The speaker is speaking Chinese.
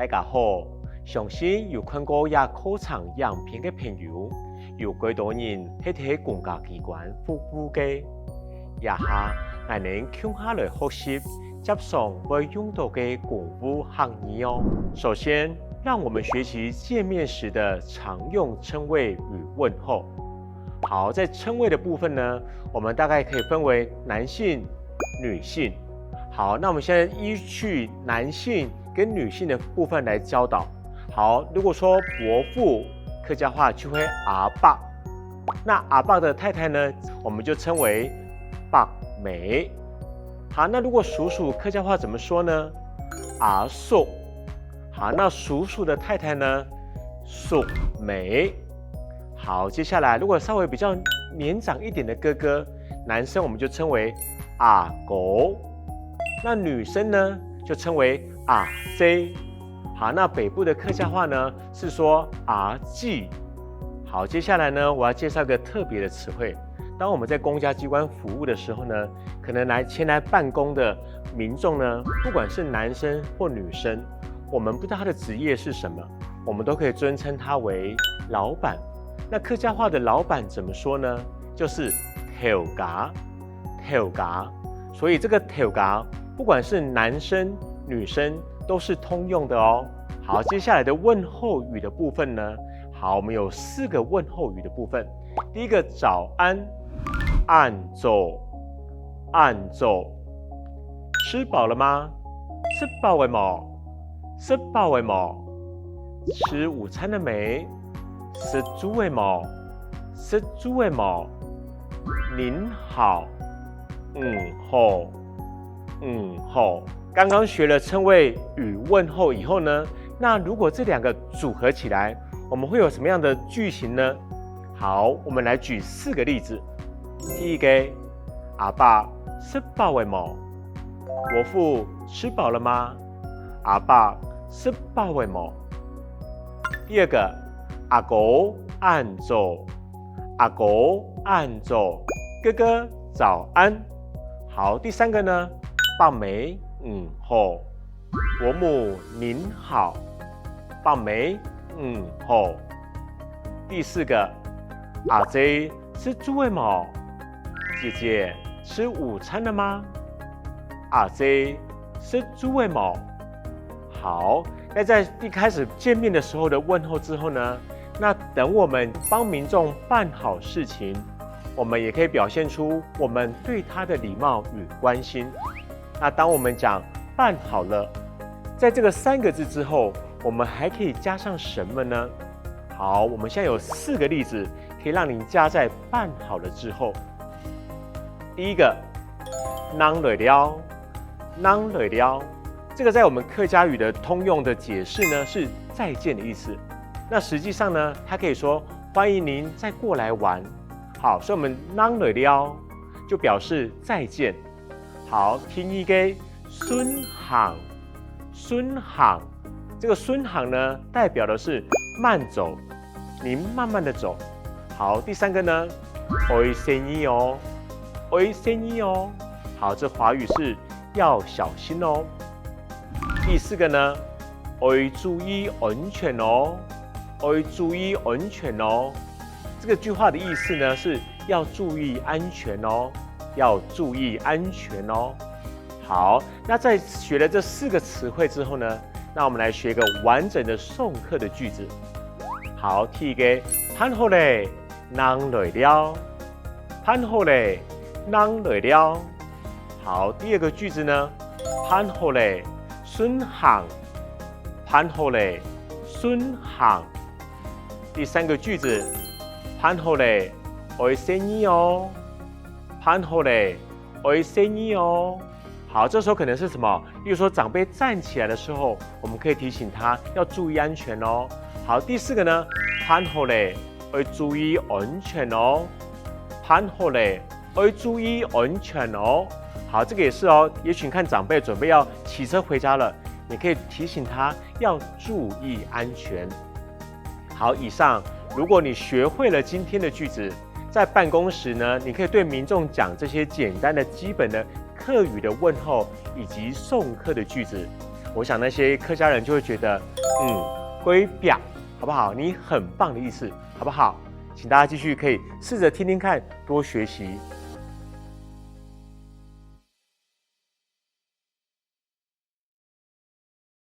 家好，相信有看过也考场样片嘅朋友，有幾多人係喺公家機關服務嘅，以下我哋共下來學習接上會用到嘅公務行義哦。首先，讓我們學習見面時的常用稱謂與問候。好，在稱謂的部分呢，我們大概可以分為男性、女性。好，那我們現在依據男性跟女性的部分來教導。好，如果說伯父，客家話就會阿伯。那阿伯的太太呢，我們就稱為伯妹。好，那如果叔叔，客家話怎麼說呢？阿叔。好，那叔叔的太太呢？叔妹。好，接下來如果稍微比較年長一點的哥哥，男生我們就稱為阿哥。那女生呢，就稱為阿姐。好，那北部的客家話呢，是說阿姊。好，接下來呢，我要介紹一個特別的詞彙。當我們在公家機關服務的時候呢，可能前來辦公的民眾呢，不管是男生或女生，我們不知道他的職業是什麼，我們都可以尊稱他為老闆。那客家話的老闆怎麼說呢？就是頭家，頭家。所以這個頭家，不管是男生女生都是通用的哦。好，接下來的問候語的部分呢？好，我們有4個問候語的部分。第一個早安，安早，安早。吃飽了嗎？吃飽了沒？吃飽了沒？吃午餐了沒？吃豬了沒？吃豬了沒？您好，好，好。剛剛學了稱謂與問候以後呢，那如果這兩個組合起來，我們會有什麼樣的句型呢？好，我們來舉4個例子。第一個，阿爸吃飽了沒？伯父吃飽了嗎？阿爸吃飽了沒？第二個，阿哥安早，阿哥安早，哥哥早安。好，第3個呢？伯妹好，伯母您好，伯妹好。第4個，阿姐吃豬了沒？姐姐吃午餐了嗎？阿姐吃豬了沒？好，那在一開始見面的時候的問候之後呢，那等我們幫民眾辦好事情，我們也可以表現出我們對他的禮貌與關心。那當我們講辦好了，在這個3個字之後，我們還可以加上什麼呢？好，我們現在有4個例子可以讓您加在辦好了之後。第一個，啷來了，啷來了，這個在我們客家語的通用的解釋呢，是再見的意思。那實際上呢，它可以說歡迎您再過來玩。好，所以我們啷來了就表示再見。好，聽一個順行，順行，這個順行呢，代表的是慢走，您慢慢的走。好，第3個呢，愛生意哦，愛生意哦。好，這華語是要小心哦。第4個呢，愛注意安全哦，愛注意安全哦。這個句話的意思呢，是要注意安全哦，要注意安全哦。好，那在學了這4個詞彙之後呢，那我們來學一個完整的送客的句子。好，第一個，盼好嘞，啷來了，盼好嘞，啷來了。好，第2個句子呢，盼好嘞，順行，盼好嘞，順行。第3個句子，盼好嘞，愛生意哦，盼好嘞，愛生意哦。好，這時候可能是什麼？例如說長輩站起來的時候，我們可以提醒他要注意安全哦。好，第4個呢，盼好嘞，要注意安全哦，盼好嘞，要注意安全哦。好，這個也是哦。也許你看長輩準備要騎車回家了，你可以提醒他要注意安全。好，以上如果你學會了今天的句子，在辦公時呢，你可以對民眾講這些簡單的基本的客語的問候以及送客的句子。我想那些客家人就会觉得，龟表，好不好？你很棒的意思，好不好？请大家继续可以试着听听看，多学习